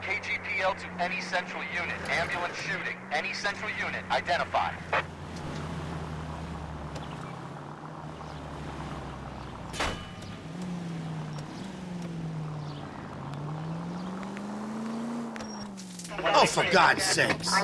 KGPL to any central unit. Ambulance shooting. Any central unit. Identify. Oh, for God's sakes.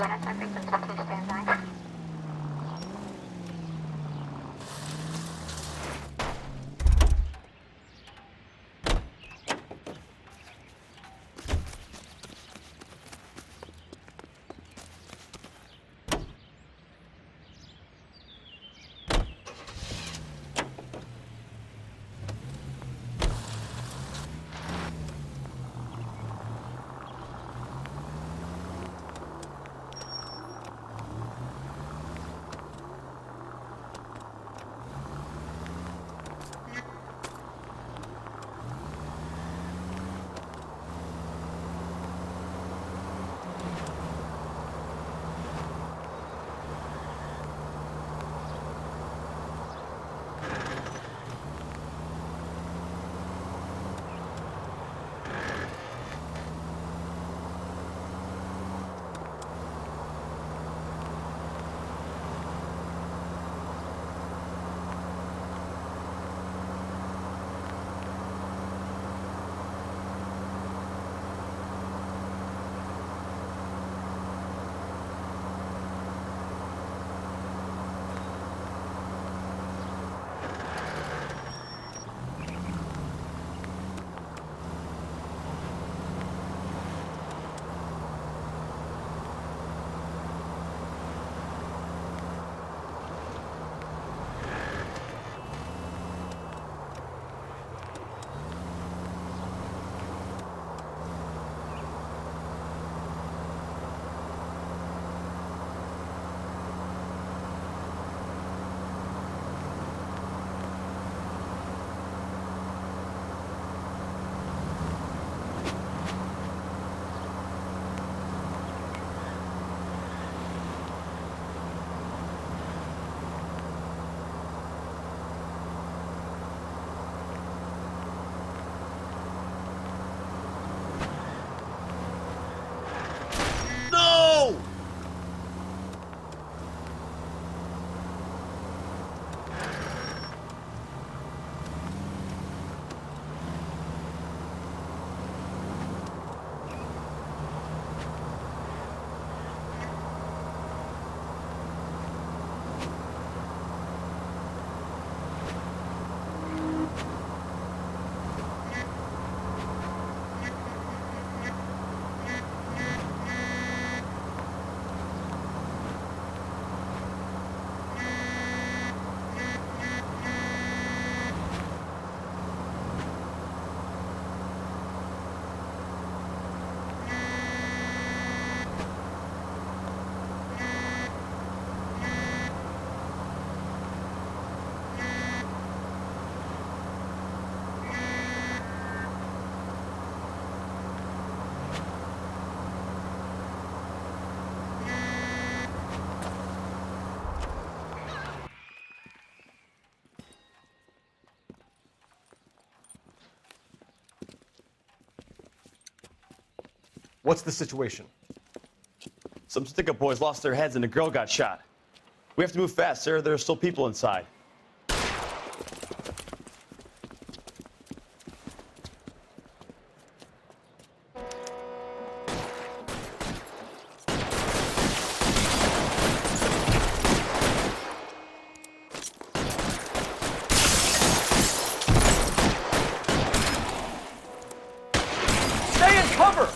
What's the situation? Some stick-up boys lost their heads and a girl got shot. We have to move fast, sir. There are still people inside. Stay in cover!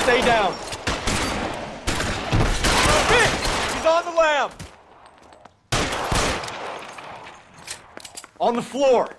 Stay down. Hit! He's on the lam. On the floor.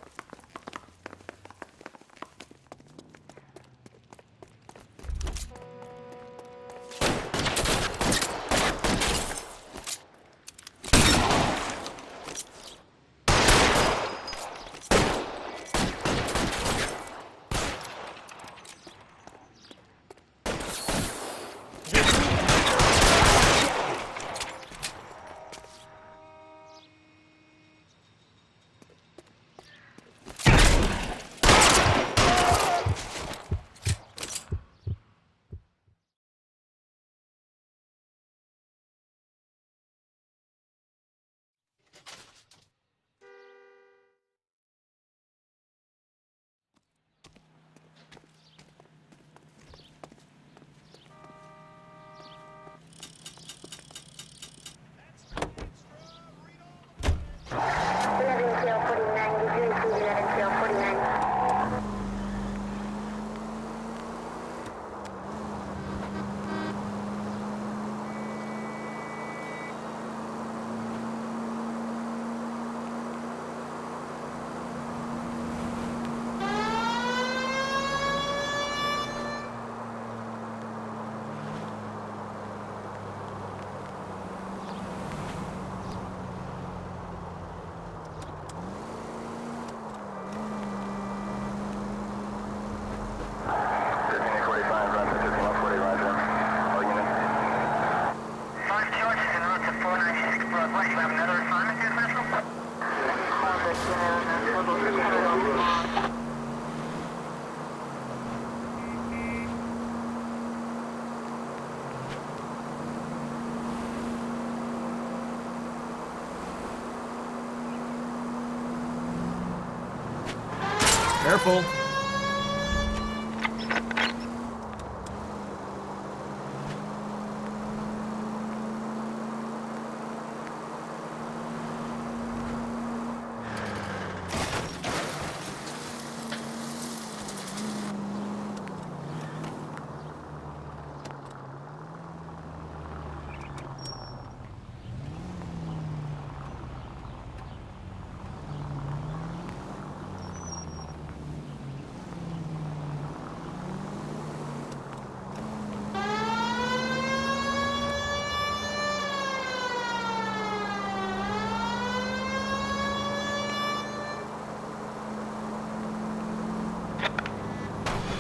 Careful.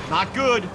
Not good.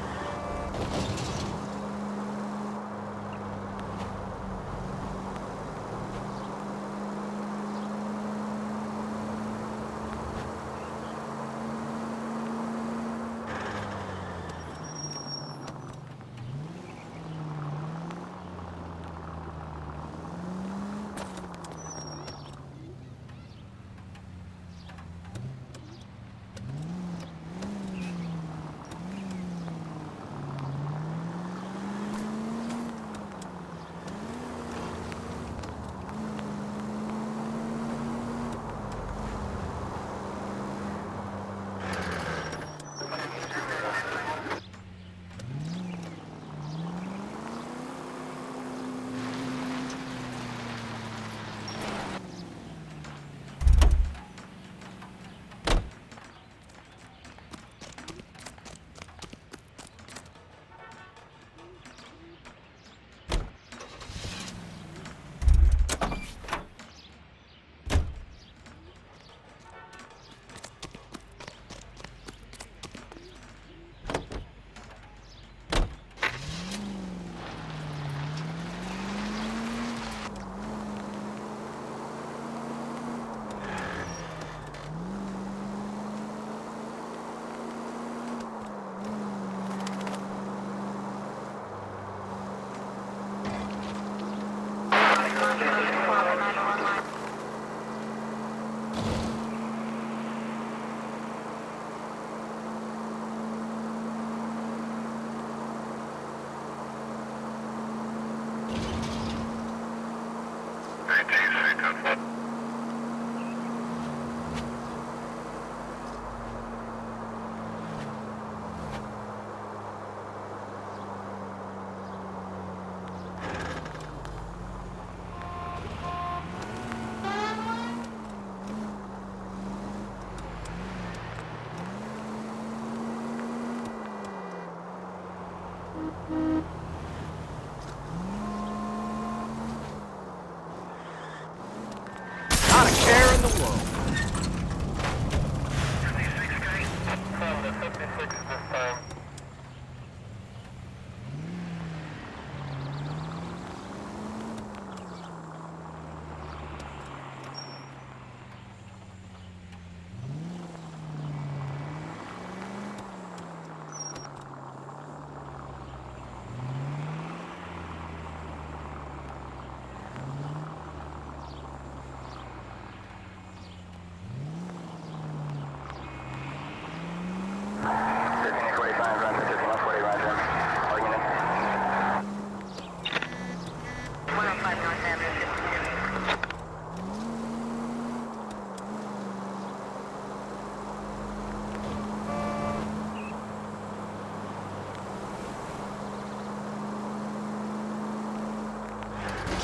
Not a care in the world.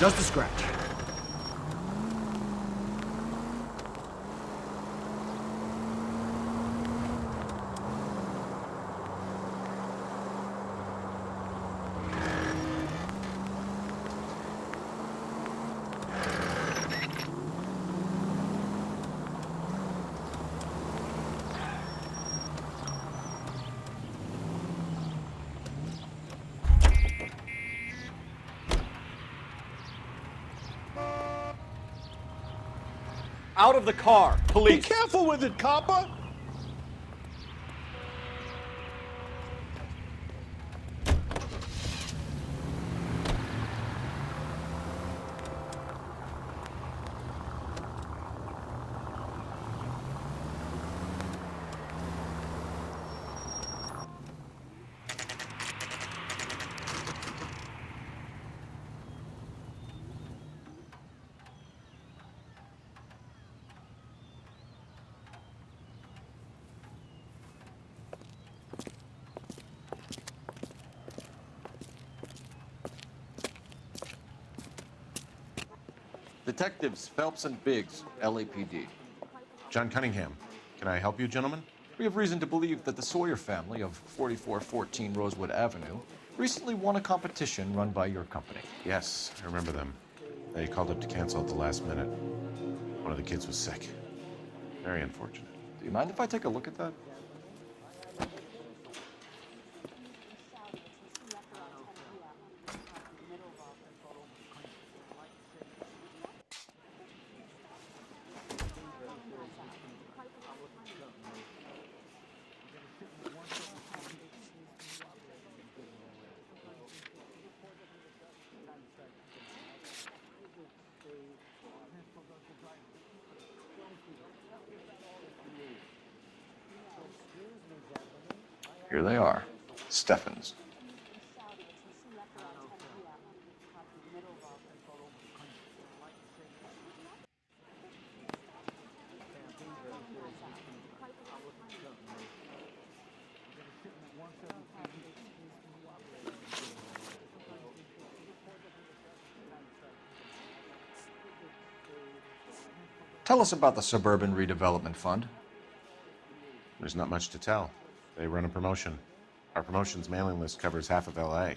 Just a scratch. Out of the car, Be police. careful with it, copper. Detectives Phelps and Biggs, LAPD. John Cunningham. Can I help you, gentlemen? We have reason to believe that the Sawyer family of 4414 Rosewood Avenue recently won a competition run by your company. Yes, I remember them. They called up to cancel at the last minute. One of the kids was sick. Very unfortunate. Do you mind if I take a look at that? Here they are, Steffens. Tell us about the Suburban Redevelopment Fund. There's not much to tell. They run a promotion. Our promotion's mailing list covers half of LA.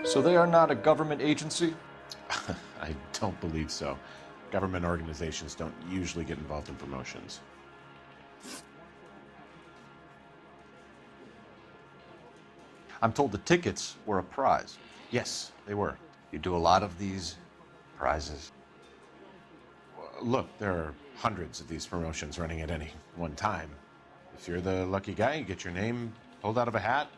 So they are not a government agency? I don't believe so. Government organizations don't usually get involved in promotions. I'm told the tickets were a prize. Yes, they were. You do a lot of these prizes. Look, there are hundreds of these promotions running at any one time. If you're the lucky guy, you get your name pulled out of a hat.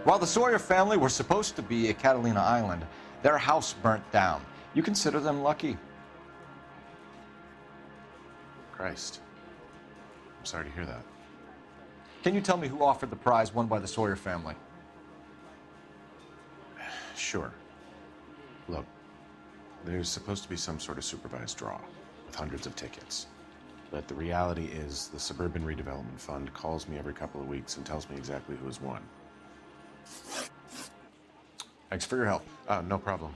While the Sawyer family were supposed to be at Catalina Island, their house burnt down. You consider them lucky? Christ. I'm sorry to hear that. Can you tell me who offered the prize won by the Sawyer family? Sure. Look, there's supposed to be some sort of supervised draw with hundreds of tickets. But the reality is the Suburban Redevelopment Fund calls me every couple of weeks and tells me exactly who has won. Thanks for your help. No problem.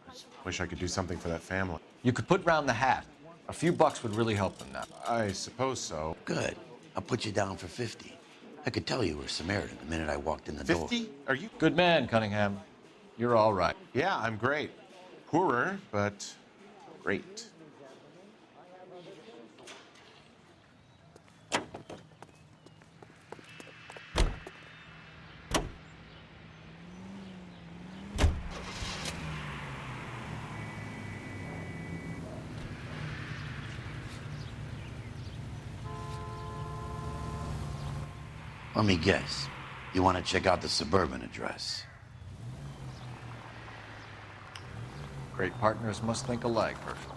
I just wish I could do something for that family. You could put round the hat. A few bucks would really help them now. I suppose so. Good. I'll put you down for 50. I could tell you were Samaritan the minute I walked in the door. 50? Are you? Good man, Cunningham. You're all right. Yeah, I'm great. Poorer, but great. Let me guess. You want to check out the Suburban address? Great partners must think alike, Herschel.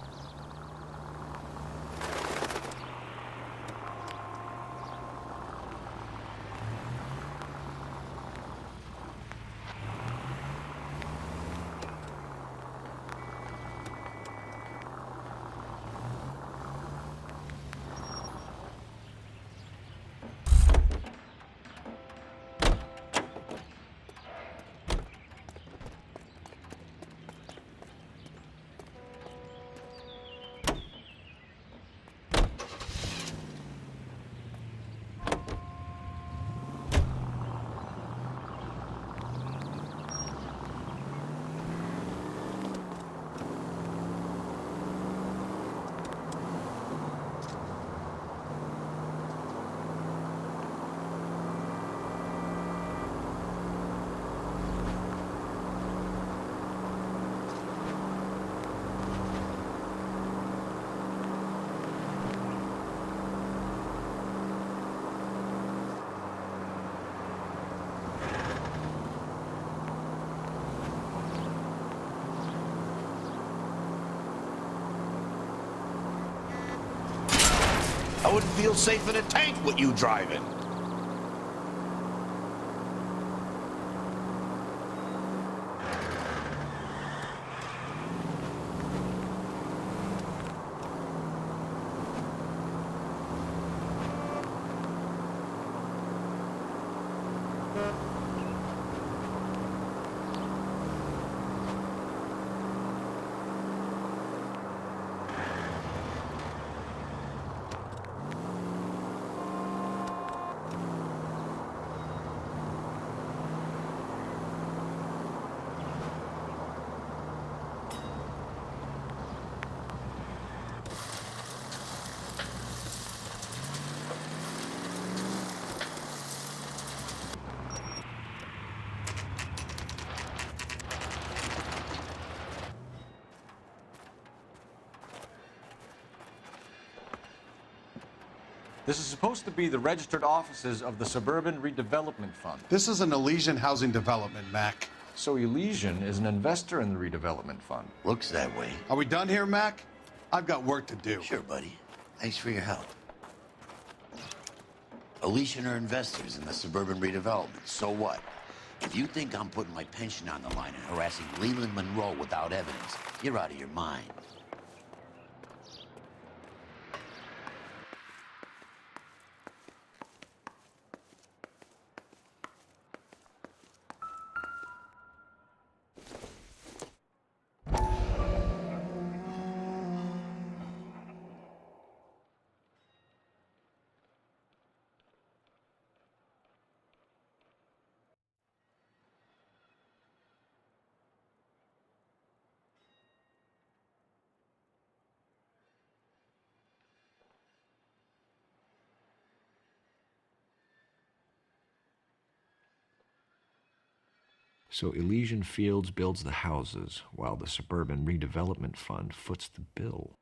I wouldn't feel safe in a tank with you driving. This is supposed to be the registered offices of the Suburban Redevelopment Fund. This is an Elysian housing development, Mac. So Elysian is an investor in the redevelopment fund. Looks that way. Are we done here, Mac? I've got work to do. Sure, buddy. Thanks for your help. Elysian are investors in the suburban redevelopment. So what? If you think I'm putting my pension on the line and harassing Leland Monroe without evidence, you're out of your mind. So Elysian Fields builds the houses, while the Suburban Redevelopment Fund foots the bill.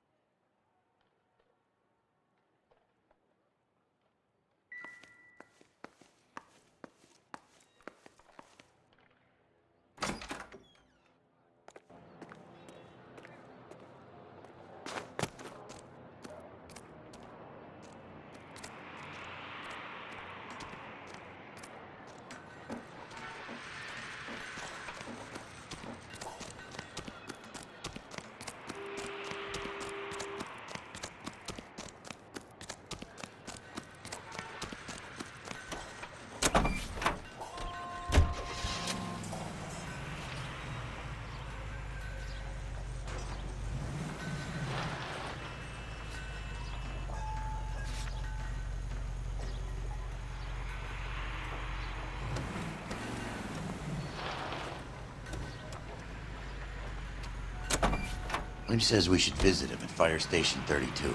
Lynch says we should visit him at Fire Station 32.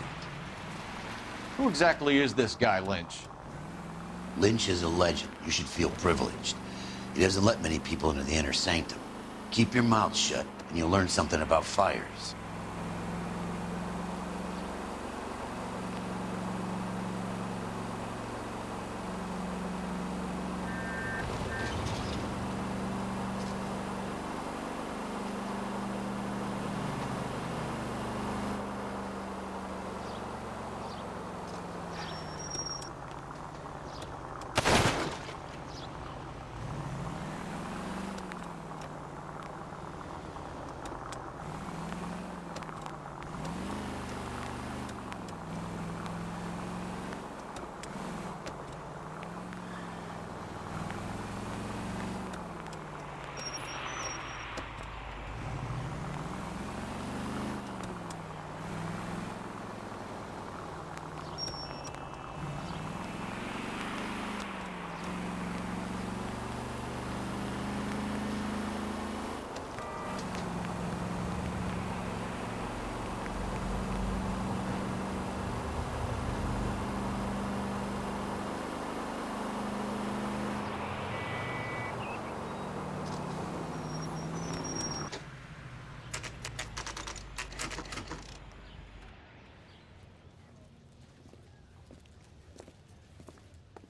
Who exactly is this guy, Lynch? Lynch is a legend. You should feel privileged. He doesn't let many people into the inner sanctum. Keep your mouth shut, and you'll learn something about fires.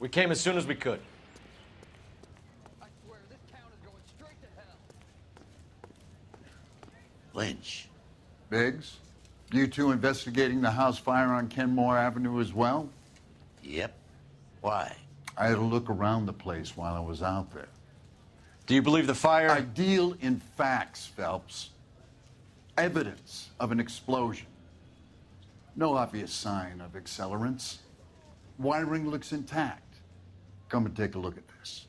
We came as soon as we could. I swear, this town is going straight to hell. Lynch. Biggs, you two investigating the house fire on Kenmore Avenue as well? Yep. Why? I had a look around the place while I was out there. Do you believe the fire? I deal in facts, Phelps. Evidence of an explosion. No obvious sign of accelerants. Wiring looks intact. Come and take a look at this.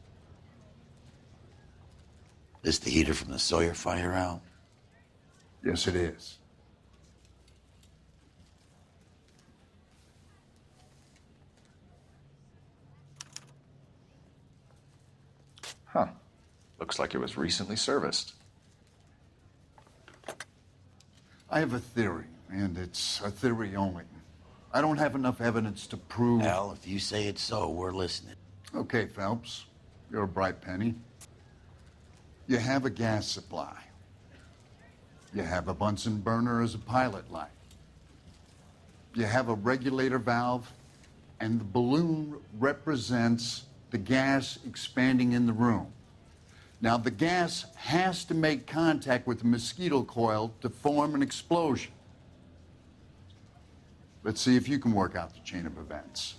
This the heater from the Sawyer fire, Al? Yes, it is. Huh. Looks like it was recently serviced. I have a theory, and it's a theory only. I don't have enough evidence to prove... Al, if you say it's so, we're listening. Okay, Phelps. You're a bright penny. You have a gas supply. You have a Bunsen burner as a pilot light. You have a regulator valve and the balloon represents the gas expanding in the room. Now, the gas has to make contact with the mosquito coil to form an explosion. Let's see if you can work out the chain of events.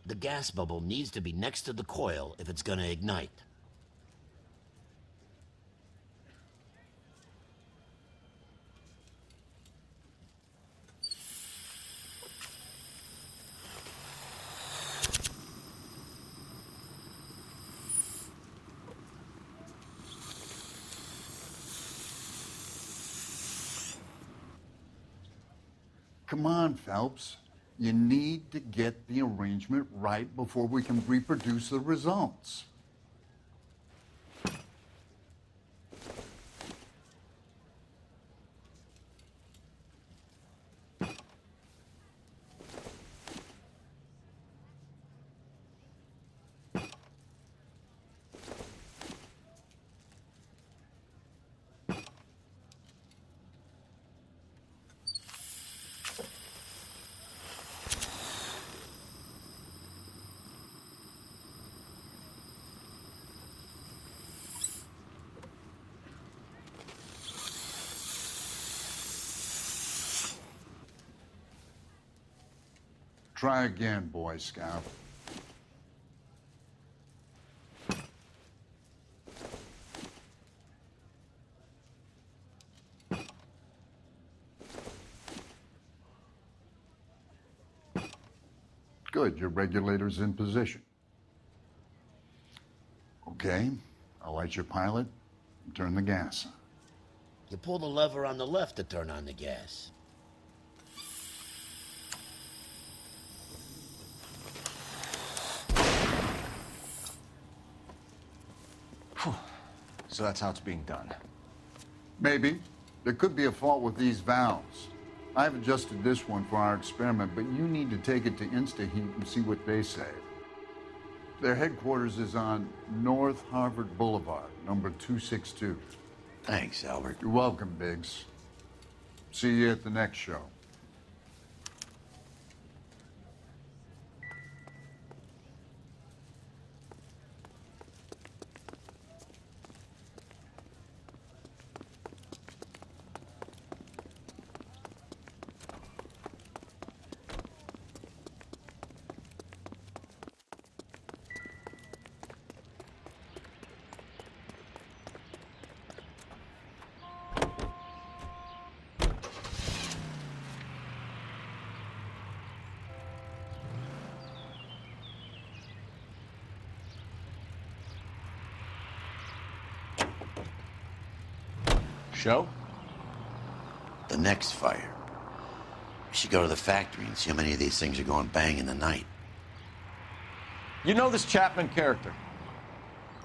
The gas bubble needs to be next to the coil if it's gonna ignite. Come on, Phelps. You need to get the arrangement right before we can reproduce the results. Try again, Boy Scout. Good, your regulator's in position. Okay, I'll light your pilot and turn the gas on. You pull the lever on the left to turn on the gas. So that's how it's being done. Maybe. There could be a fault with these valves. I've adjusted this one for our experiment, but you need to take it to InstaHeat and see what they say. Their headquarters is on North Harvard Boulevard, number 262. Thanks, Albert. You're welcome, Biggs. See you at the next show. Show? The next fire. We should go to the factory and see how many of these things are going bang in the night. You know this Chapman character?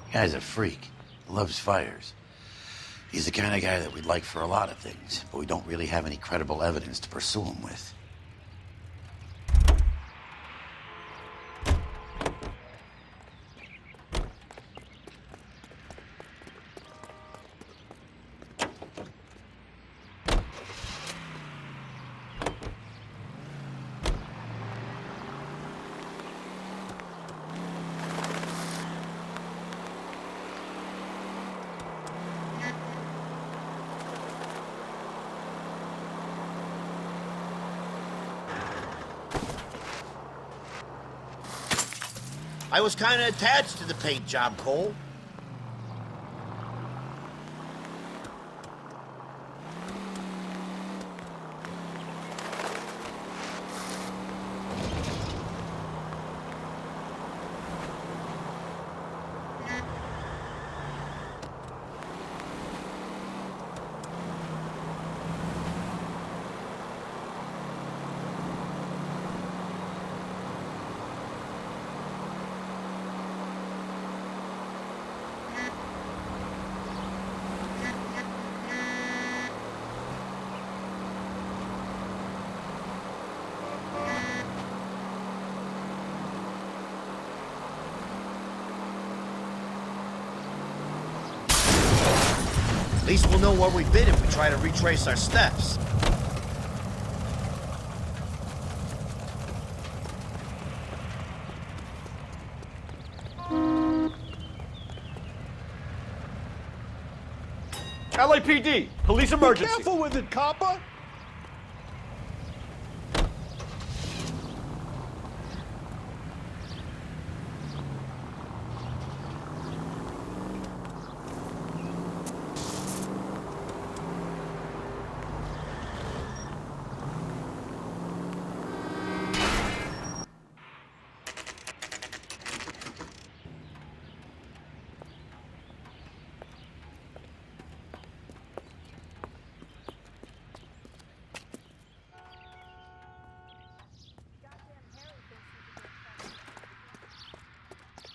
The guy's a freak. He loves fires. He's the kind of guy that we'd like for a lot of things, but we don't really have any credible evidence to pursue him with. I was kind of attached to the paint job, Cole. At least we'll know where we've been if we try to retrace our steps. LAPD, police emergency. Be careful with it, copper.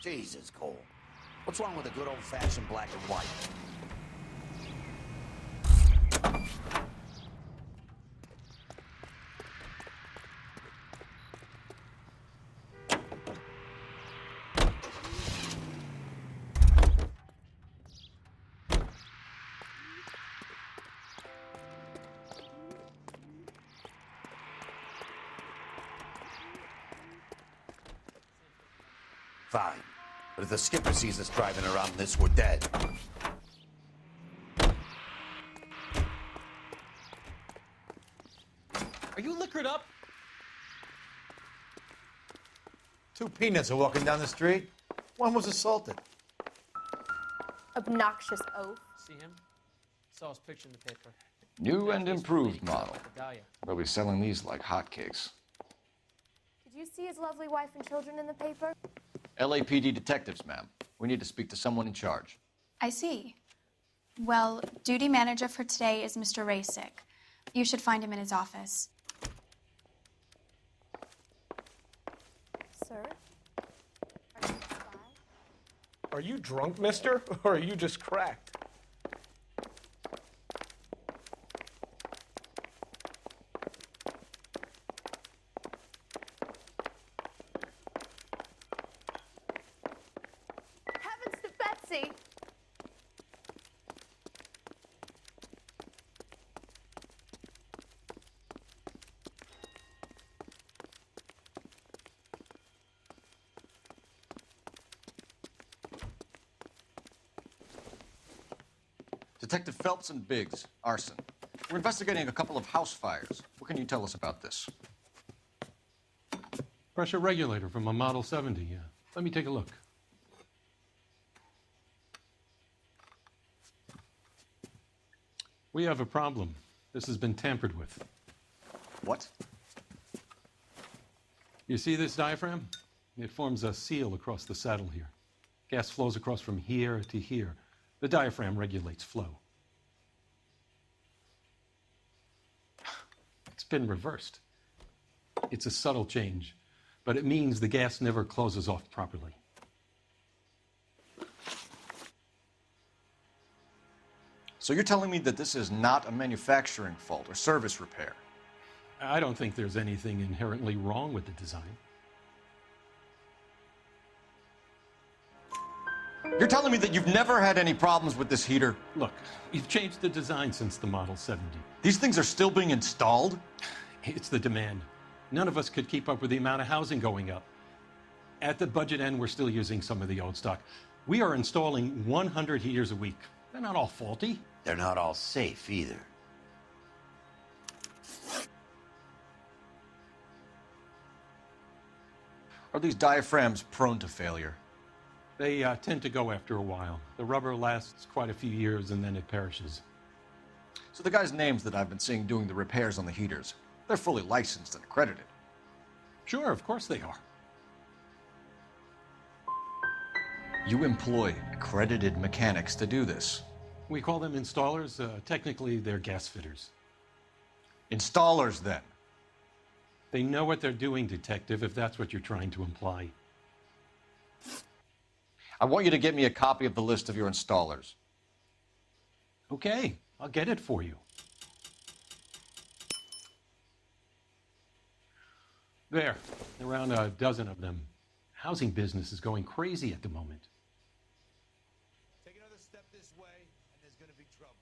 Jesus, Cole. What's wrong with a good old-fashioned black and white? Fine. But if the skipper sees us driving around this, we're dead. Are you liquored up? Two peanuts are walking down the street. One was assaulted. Obnoxious oaf. See him? Saw his picture in the paper. New and improved model. Medallia. They'll be selling these like hotcakes. Did you see his lovely wife and children in the paper? LAPD detectives, ma'am. We need to speak to someone in charge. I see. Well, duty manager for today is Mr. Rasick. You should find him in his office. Sir? Are you a spy? Are you drunk, mister? Or are you just cracked? Heavens to Betsy! Detective Phelps and Biggs, arson. We're investigating a couple of house fires. What can you tell us about this? Pressure regulator from a Model 70, yeah. Let me take a look. We have a problem. This has been tampered with. What? You see this diaphragm? It forms a seal across the saddle here. Gas flows across from here to here. The diaphragm regulates flow. It's been reversed. It's a subtle change, but it means the gas never closes off properly. So you're telling me that this is not a manufacturing fault or service repair? I don't think there's anything inherently wrong with the design. You're telling me that you've never had any problems with this heater? Look, we've changed the design since the Model 70. These things are still being installed? It's the demand. None of us could keep up with the amount of housing going up. At the budget end, we're still using some of the old stock. We are installing 100 heaters a week. They're not all faulty. They're not all safe either. Are these diaphragms prone to failure? They tend to go after a while. The rubber lasts quite a few years and then it perishes. So the guys' names that I've been seeing doing the repairs on the heaters, they're fully licensed and accredited. Sure, of course they are. You employ accredited mechanics to do this. We call them installers. Technically, they're gas fitters. Installers, then? They know what they're doing, Detective, if that's what you're trying to imply. I want you to get me a copy of the list of your installers. Okay, I'll get it for you. There, around a dozen of them. Housing business is going crazy at the moment. Take another step this way, and there's going to be trouble.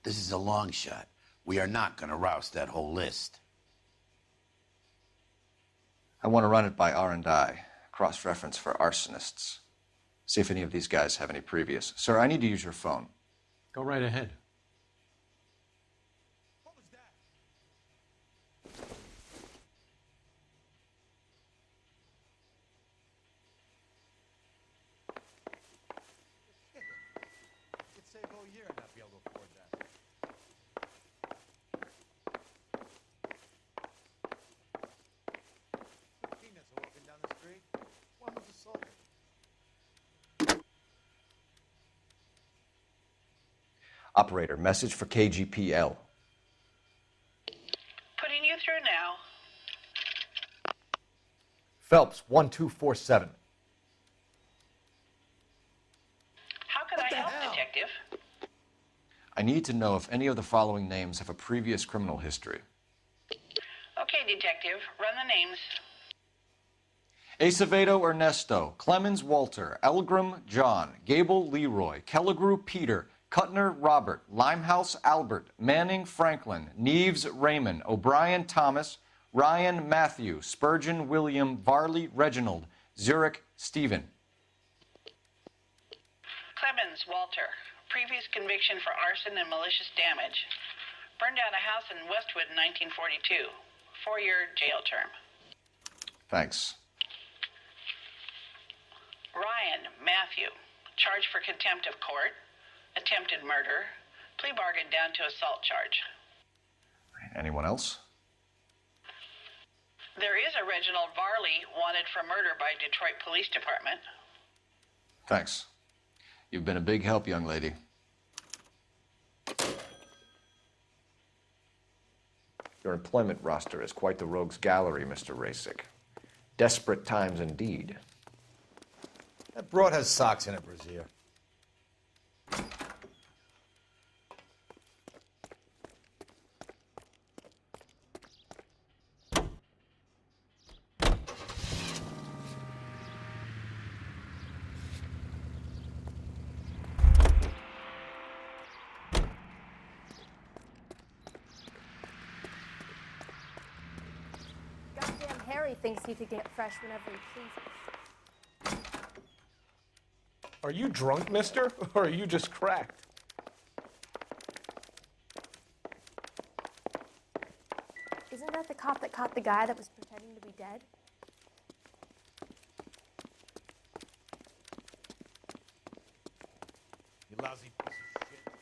This is a long shot. We are not going to rouse that whole list. I want to run it by R&I, cross-reference for arsonists. See if any of these guys have any previous. Sir, I need to use your phone. Go right ahead. What was that? You'd save all year and not be able to afford that. Two peanuts are walking down the street. One was assaulted. Operator, message for KGPL. Putting you through now. Phelps, 1247. How can I help, Detective? I need to know if any of the following names have a previous criminal history. Okay, Detective, run the names. Acevedo Ernesto, Clemens Walter, Elgram John, Gable Leroy, Kelligrew Peter, Cutner Robert, Limehouse Albert, Manning Franklin, Neves Raymond, O'Brien Thomas, Ryan Matthew, Spurgeon William, Varley Reginald, Zurich Stephen. Clemens Walter, previous conviction for arson and malicious damage. Burned down a house in Westwood in 1942. 4-year jail term. Thanks. Ryan Matthew, charged for contempt of court, attempted murder, plea bargain down to assault charge. Anyone else? There is a Reginald Varley wanted for murder by Detroit Police Department. Thanks. You've been a big help, young lady. Your employment roster is quite the rogues gallery, Mr. Rasick. Desperate times indeed. That broad has socks in it, Brazier. Goddamn Harry thinks he could get fresh whenever he pleases. Are you drunk, mister? Or are you just cracked? Isn't that the cop that caught the guy that was pretending to be dead? You lousy piece of shit.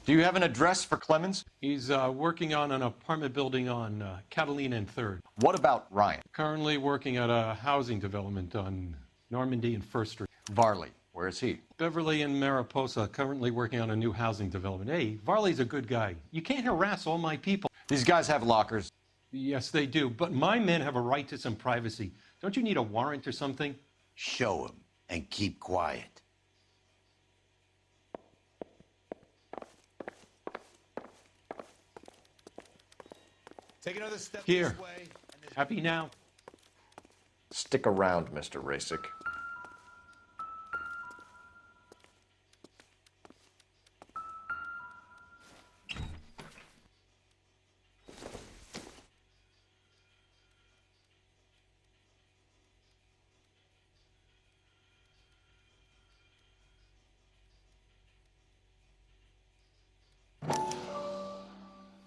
Do you have an address for Clemens? He's working on an apartment building on Catalina and 3rd. What about Ryan? Currently working at a housing development on Normandy and 1st Street. Varley, where is he? Beverly and Mariposa, currently working on a new housing development. Hey, Varley's a good guy. You can't harass all my people. These guys have lockers. Yes, they do, but my men have a right to some privacy. Don't you need a warrant or something? Show him and keep quiet. Take another step Here. this way. And there's Happy now? Stick around, Mr. Rasick.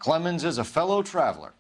Clemens is a fellow traveler.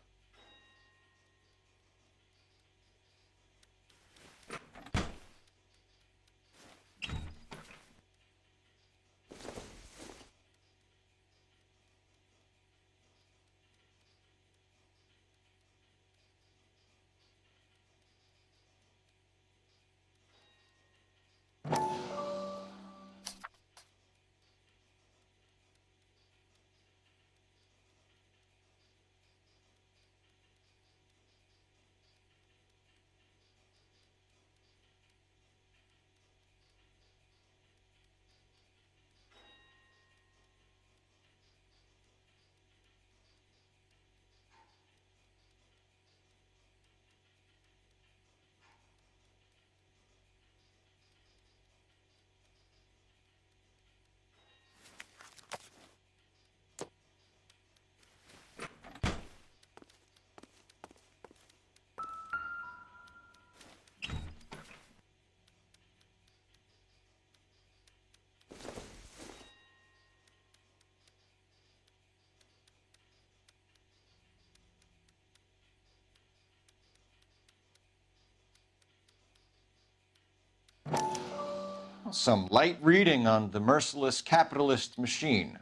Some light reading on the merciless capitalist machine.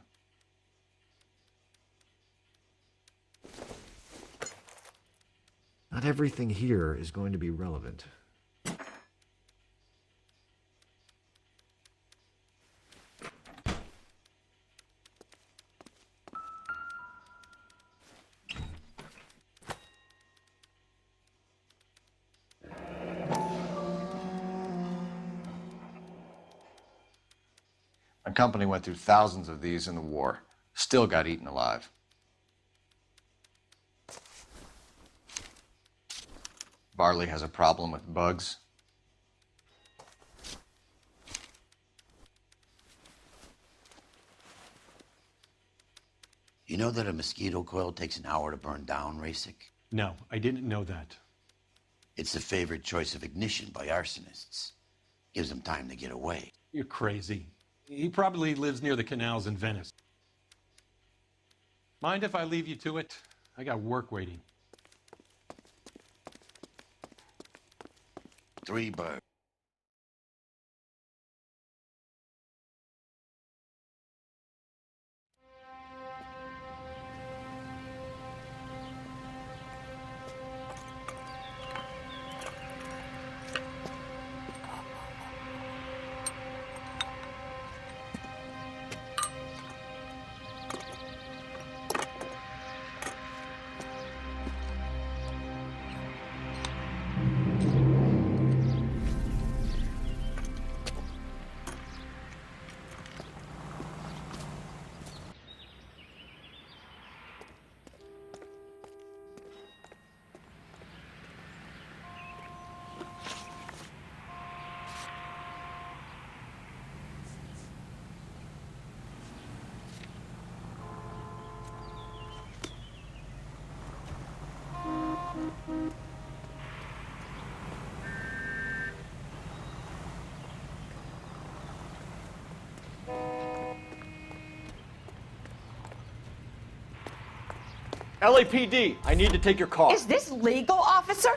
Not everything here is going to be relevant. My company went through thousands of these in the war. Still got eaten alive. Varley has a problem with bugs. You know that a mosquito coil takes an hour to burn down, Rasic? No, I didn't know that. It's the favorite choice of ignition by arsonists. Gives them time to get away. You're crazy. He probably lives near the canals in Venice. Mind if I leave you to it? I got work waiting. 3 birds. LAPD, I need to take your car. Is this legal, officer?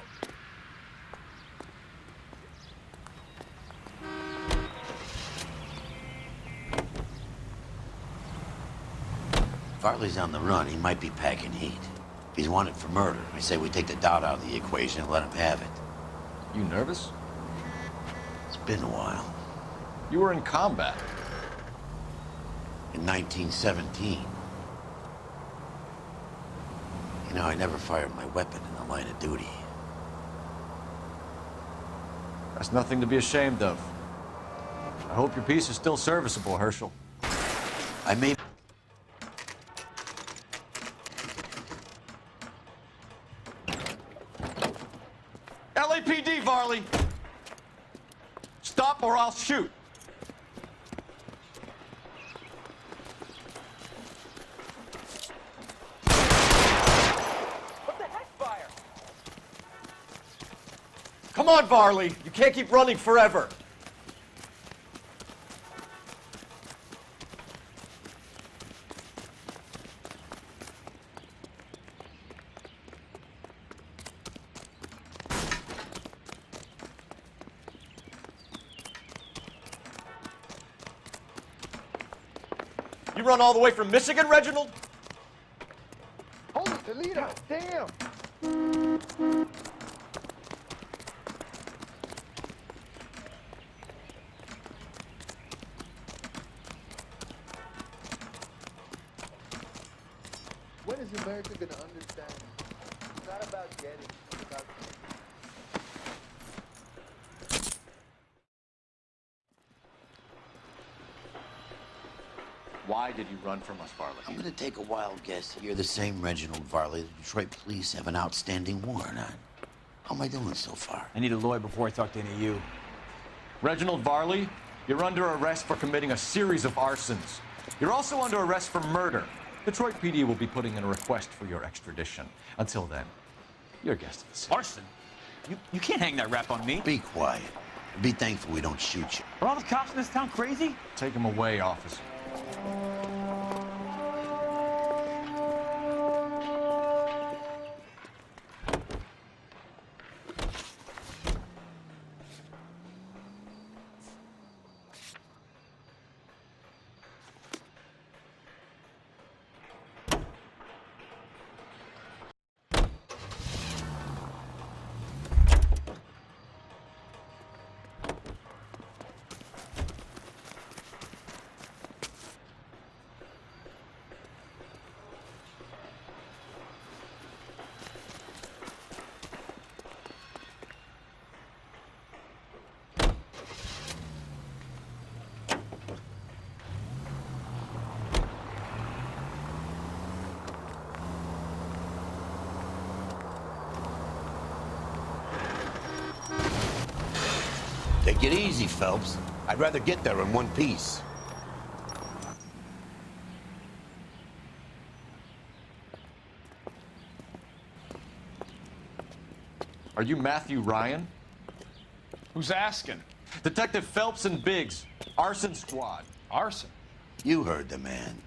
Farley's on the run. He might be packing heat. If he's wanted for murder, I say we take the doubt out of the equation and let him have it. You nervous? It's been a while. You were in combat. In 1917. You know, I never fired my weapon in the line of duty. That's nothing to be ashamed of. I hope your piece is still serviceable, Herschel. I may... LAPD, Varley! Stop or I'll shoot! Come on, Varley. You can't keep running forever. You run all the way from Michigan, Reginald? Holy Toledo, damn! When is America gonna understand? It's not about getting, it's about giving. Why did you run from us, Varley? I'm gonna take a wild guess. You're the same Reginald Varley the Detroit police have an outstanding warrant on. How am I doing so far? I need a lawyer before I talk to any of you. Reginald Varley, you're under arrest for committing a series of arsons. You're also under arrest for murder. Detroit PD will be putting in a request for your extradition. Until then, you're a guest of the city. Arson? You can't hang that rap on me. Be quiet. Be thankful we don't shoot you. Are all the cops in this town crazy? Take him away, officer. Take it easy, Phelps. I'd rather get there in one piece. Are you Matthew Ryan? Who's asking? Detective Phelps and Biggs, arson squad. Arson? You heard the man.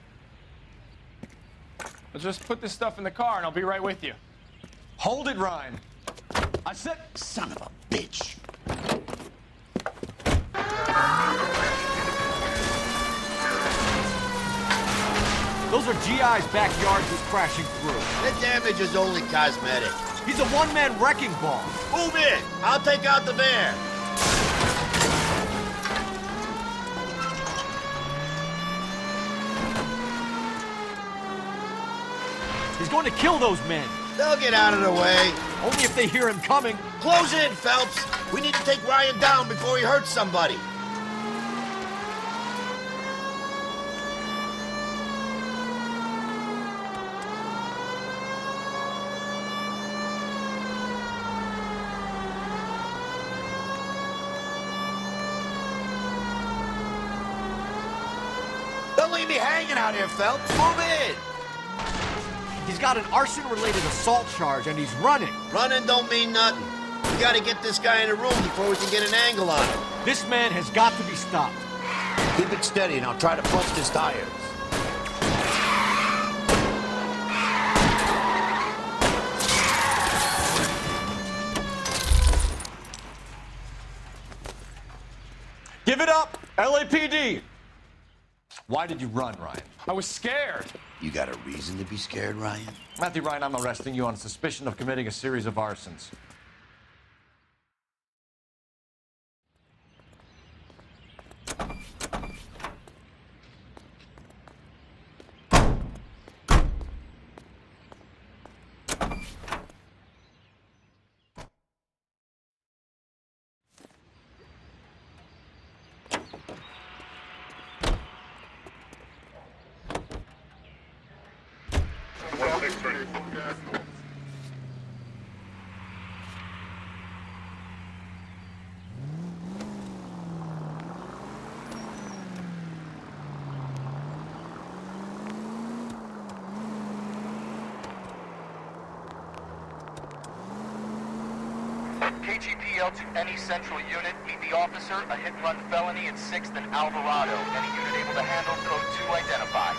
Let's just put this stuff in the car and I'll be right with you. Hold it, Ryan. I said... Son of a bitch. Those are GI's backyards he's crashing through. The damage is only cosmetic. He's a one-man wrecking ball. Move in. I'll take out the van. He's going to kill those men. They'll get out of the way. Only if they hear him coming. Close in, Phelps. We need to take Ryan down before he hurts somebody. Don't leave me hanging out here, Phelps. Move in. He's got an arson-related assault charge, and he's running. Running don't mean nothing. We gotta get this guy in a room before we can get an angle on him. This man has got to be stopped. Keep it steady, and I'll try to bust his tires. Give it up, LAPD! Why did you run, Ryan? I was scared. You got a reason to be scared, Ryan? Matthew Ryan, I'm arresting you on suspicion of committing a series of arsons. KGPL to any central unit. Meet the officer, a hit-and-run felony at 6th and Alvarado. Any unit able to handle, code 2 identified.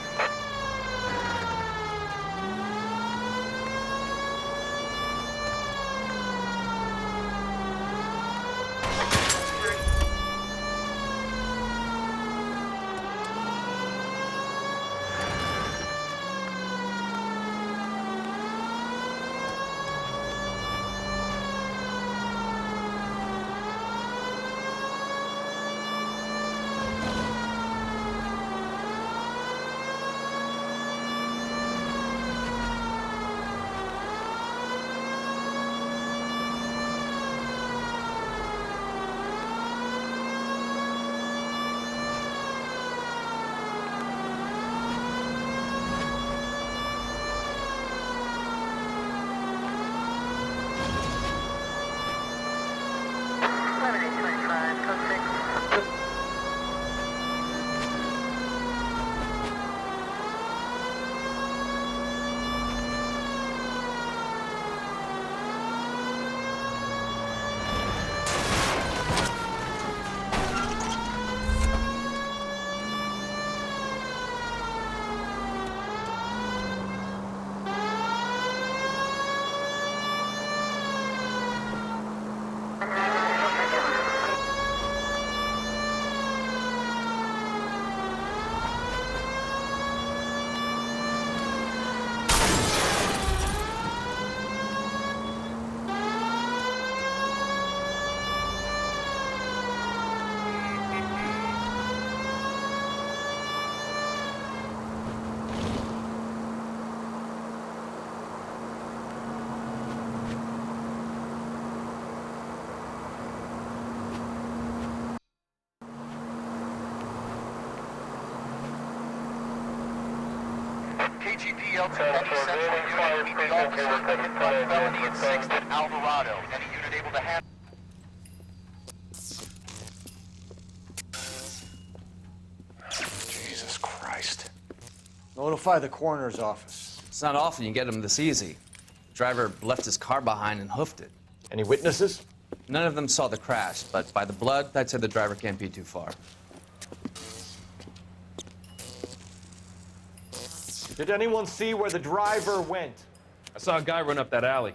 KGPL to any central unit. Meet the officer, a hit-and-run felony at 6th and Alvarado. Any unit able to handle... Jesus Christ. Notify the coroner's office. It's not often you get them this easy. The driver left his car behind and hoofed it. Any witnesses? None of them saw the crash, but by the blood, I'd say the driver can't be too far. Did anyone see where the driver went? I saw a guy run up that alley.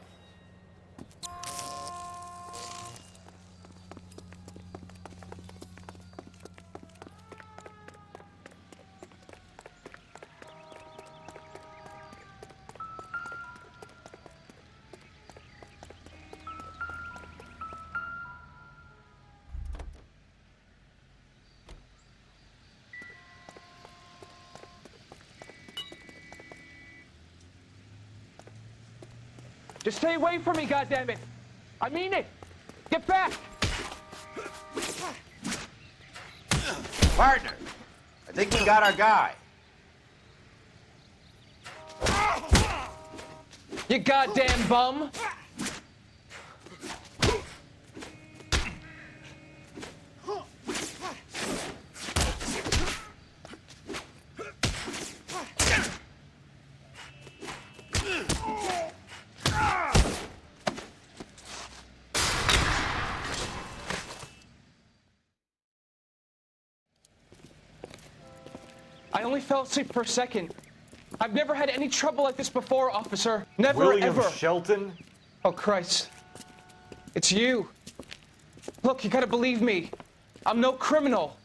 Just stay away from me, goddammit! I mean it! Get back! Partner, I think we got our guy. You goddamn bum! I only fell asleep for a second. I've never had any trouble like this before, officer. Never, William ever. Shelton? Oh, Christ. It's you. Look, you gotta believe me. I'm no criminal.